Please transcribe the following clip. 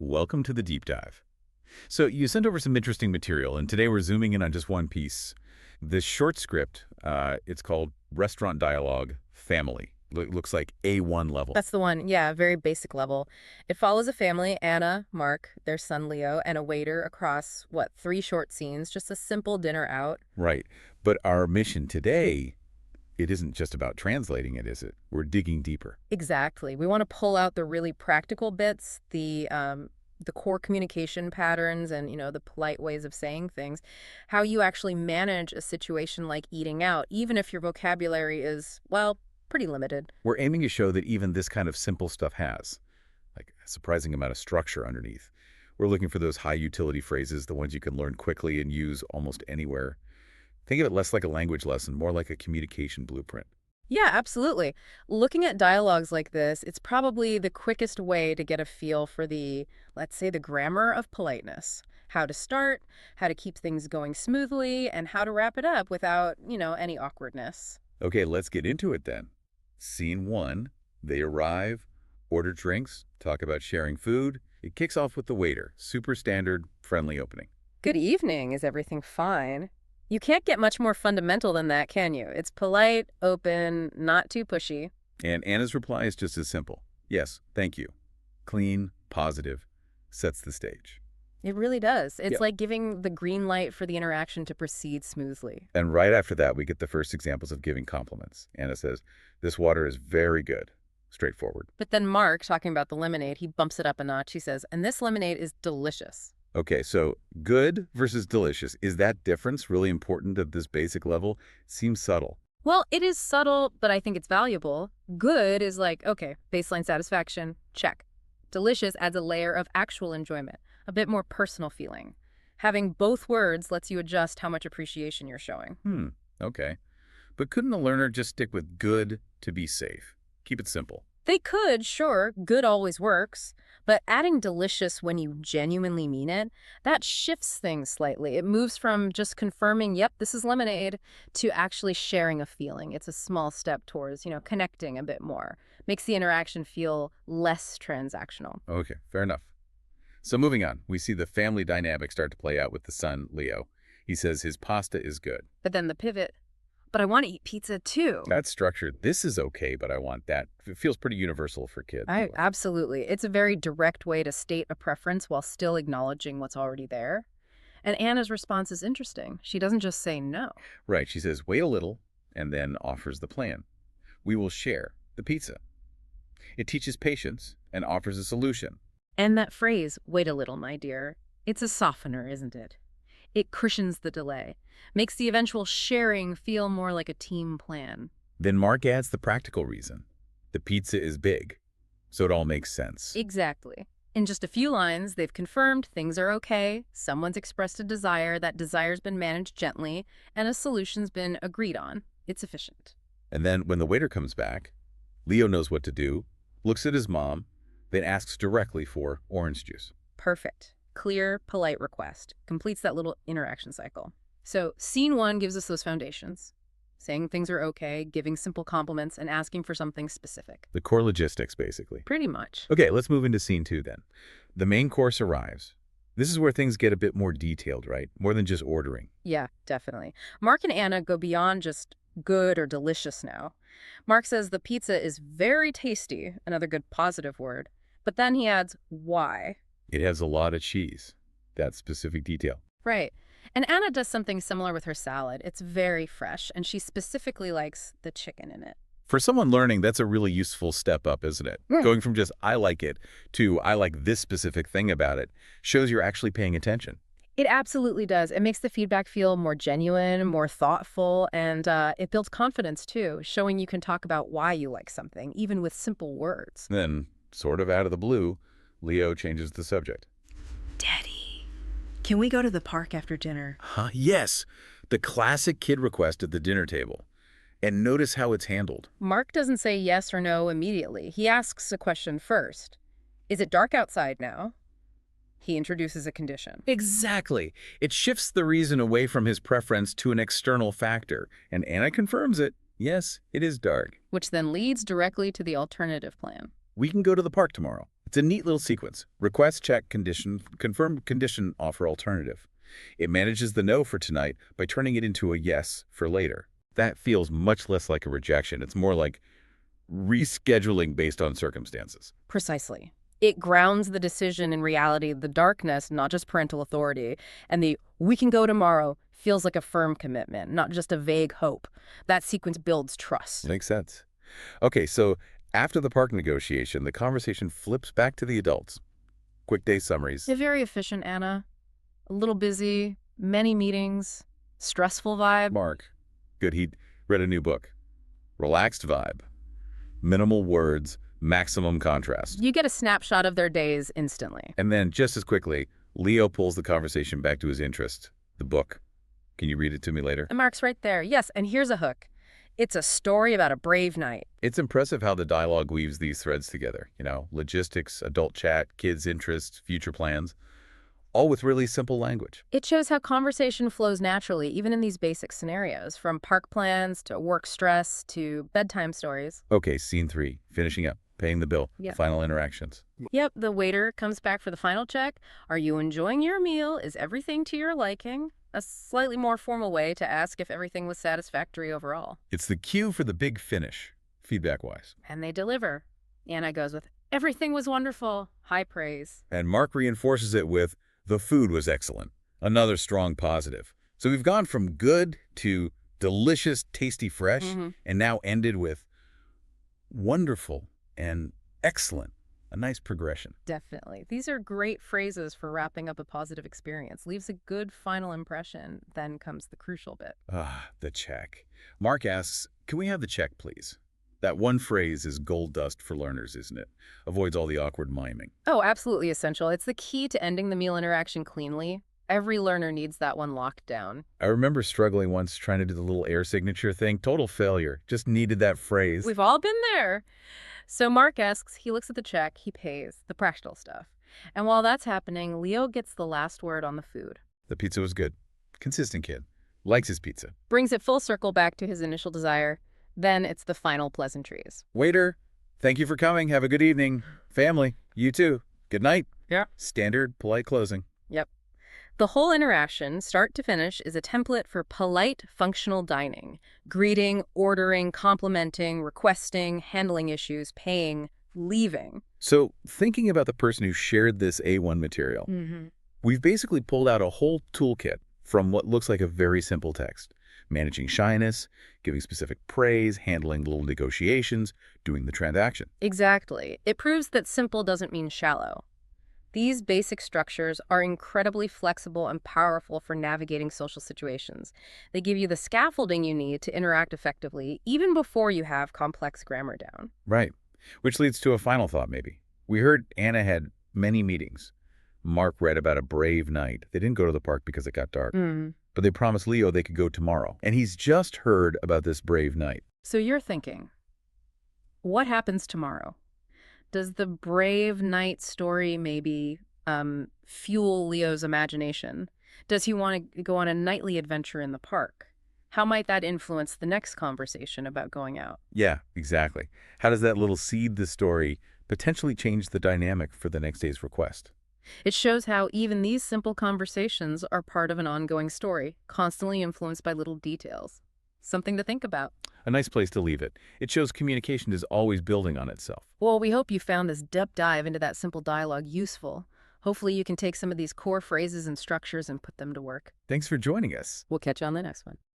Welcome to the deep dive. So you sent over some interesting material, and today we're zooming in on just one piece. This short script, it's called Restaurant Dialogue Family. Looks like A1 level. That's the one. Yeah, very basic level. It follows a family, Anna, Mark, their son Leo, and a waiter across, three short scenes, just a simple dinner out. Right. But our mission today, it isn't just about translating it, is it? We're digging deeper. Exactly. We want to pull out the really practical bits, the core communication patterns and, the polite ways of saying things, how you actually manage a situation like eating out, even if your vocabulary is, pretty limited. We're aiming to show that even this kind of simple stuff has, like, a surprising amount of structure underneath. We're looking for those high-utility phrases, the ones you can learn quickly and use almost anywhere. Think of it less like a language lesson, more like a communication blueprint. Yeah, absolutely. Looking at dialogues like this, it's probably the quickest way to get a feel for let's say, the grammar of politeness. How to start, how to keep things going smoothly, and how to wrap it up without, any awkwardness. Okay, let's get into it then. Scene 1, they arrive, order drinks, talk about sharing food. It kicks off with the waiter. Super standard, friendly opening. Good evening. Is everything fine? You can't get much more fundamental than that, can you? It's polite, open, not too pushy. And Anna's reply is just as simple. Yes, thank you. Clean, positive, sets the stage. It really does. It's Yep. like giving the green light for the interaction to proceed smoothly. And right after that, we get the first examples of giving compliments. Anna says, this water is very good. Straightforward. But then Mark, talking about the lemonade, he bumps it up a notch. He says, and this lemonade is delicious. Okay, so good versus delicious. Is that difference really important at this basic level? Seems subtle. Well, it is subtle, but I think it's valuable. Good is like, okay, baseline satisfaction, check. Delicious adds a layer of actual enjoyment, a bit more personal feeling. Having both words lets you adjust how much appreciation you're showing. Okay. But couldn't a learner just stick with good to be safe? Keep it simple. They could, sure, good always works, but adding delicious when you genuinely mean it, that shifts things slightly. It moves from just confirming, yep, this is lemonade, to actually sharing a feeling. It's a small step towards, connecting a bit more. Makes the interaction feel less transactional. Okay, fair enough. So moving on, we see the family dynamic start to play out with the son, Leo. He says his pasta is good. But then the pivot, but I want to eat pizza too. That's structured. This is okay, but I want that. It feels pretty universal for kids. Absolutely. It's a very direct way to state a preference while still acknowledging what's already there. And Anna's response is interesting. She doesn't just say no. Right, she says, wait a little, and then offers the plan. We will share the pizza. It teaches patience and offers a solution. And that phrase, wait a little, my dear, it's a softener, isn't it? It cushions the delay, makes the eventual sharing feel more like a team plan. Then Mark adds the practical reason. The pizza is big, so it all makes sense. Exactly. In just a few lines, they've confirmed things are okay, someone's expressed a desire, that desire's been managed gently, and a solution's been agreed on. It's efficient. And then when the waiter comes back, Leo knows what to do, looks at his mom, then asks directly for orange juice. Perfect. Clear, polite request. Completes that little interaction cycle. So scene 1 gives us those foundations. Saying things are okay, giving simple compliments, and asking for something specific. The core logistics, basically. Pretty much. Okay, let's move into scene 2 then. The main course arrives. This is where things get a bit more detailed, right? More than just ordering. Yeah, definitely. Mark and Anna go beyond just good or delicious now. Mark says the pizza is very tasty, another good positive word. But then he adds, why? It has a lot of cheese. That specific detail. Right. And Anna does something similar with her salad. It's very fresh, and she specifically likes the chicken in it. For someone learning, that's a really useful step up, isn't it? Yeah. Going from just, I like it, to I like this specific thing about it, shows you're actually paying attention. It absolutely does. It makes the feedback feel more genuine, more thoughtful, and it builds confidence, too, showing you can talk about why you like something, even with simple words. Then, sort of out of the blue, Leo changes the subject. Daddy, can we go to the park after dinner? Huh? Yes, the classic kid request at the dinner table. And notice how it's handled. Mark doesn't say yes or no immediately. He asks a question first. Is it dark outside now? He introduces a condition. Exactly. It shifts the reason away from his preference to an external factor. And Anna confirms it. Yes, it is dark. Which then leads directly to the alternative plan. We can go to the park tomorrow. It's a neat little sequence. Request, check, condition, confirm, condition, offer alternative. It manages the no for tonight by turning it into a yes for later. That feels much less like a rejection. It's more like rescheduling based on circumstances. Precisely. It grounds the decision in reality, the darkness, not just parental authority, and the "we can go tomorrow" feels like a firm commitment, not just a vague hope. That sequence builds trust. Makes sense. Okay, so after the park negotiation, the conversation flips back to the adults. Quick day summaries. They're very efficient, Anna. A little busy, many meetings, stressful vibe. Mark. Good, he read a new book. Relaxed vibe. Minimal words, maximum contrast. You get a snapshot of their days instantly. And then, just as quickly, Leo pulls the conversation back to his interest, the book. Can you read it to me later? And Mark's right there. Yes, and here's a hook. It's a story about a brave knight. It's impressive how the dialogue weaves these threads together. Logistics, adult chat, kids' interests, future plans, all with really simple language. It shows how conversation flows naturally, even in these basic scenarios, from park plans to work stress to bedtime stories. Okay, scene 3, finishing up, paying the bill, Yeah. final interactions. Yep, the waiter comes back for the final check. Are you enjoying your meal? Is everything to your liking? A slightly more formal way to ask if everything was satisfactory overall. It's the cue for the big finish, feedback-wise. And they deliver. Anna goes with, everything was wonderful, high praise. And Mark reinforces it with, the food was excellent. Another strong positive. So we've gone from good to delicious, tasty, fresh, and now ended with wonderful and excellent. A nice progression. Definitely. These are great phrases for wrapping up a positive experience. Leaves a good final impression. Then comes the crucial bit. The check. Mark asks, can we have the check, please? That one phrase is gold dust for learners, isn't it? Avoids all the awkward miming. Oh, absolutely essential. It's the key to ending the meal interaction cleanly. Every learner needs that one locked down. I remember struggling once trying to do the little air signature thing. Total failure. Just needed that phrase. We've all been there. So Mark asks, he looks at the check, he pays, the practical stuff. And while that's happening, Leo gets the last word on the food. The pizza was good. Consistent kid. Likes his pizza. Brings it full circle back to his initial desire. Then it's the final pleasantries. Waiter, thank you for coming. Have a good evening. Family, you too. Good night. Yeah. Standard, polite closing. Yep. The whole interaction, start to finish, is a template for polite, functional dining. Greeting, ordering, complimenting, requesting, handling issues, paying, leaving. So, thinking about the person who shared this A1 material, we've basically pulled out a whole toolkit from what looks like a very simple text. Managing shyness, giving specific praise, handling little negotiations, doing the transaction. Exactly. It proves that simple doesn't mean shallow. These basic structures are incredibly flexible and powerful for navigating social situations. They give you the scaffolding you need to interact effectively, even before you have complex grammar down. Right. Which leads to a final thought, maybe. We heard Anna had many meetings. Mark read about a brave knight. They didn't go to the park because it got dark. But they promised Leo they could go tomorrow. And he's just heard about this brave knight. So you're thinking, what happens tomorrow? Does the brave knight story maybe fuel Leo's imagination? Does he want to go on a nightly adventure in the park? How might that influence the next conversation about going out? Yeah, exactly. How does that little seed the story potentially change the dynamic for the next day's request? It shows how even these simple conversations are part of an ongoing story, constantly influenced by little details. Something to think about. A nice place to leave it. It shows communication is always building on itself. Well, we hope you found this deep dive into that simple dialogue useful. Hopefully you can take some of these core phrases and structures and put them to work. Thanks for joining us. We'll catch you on the next one.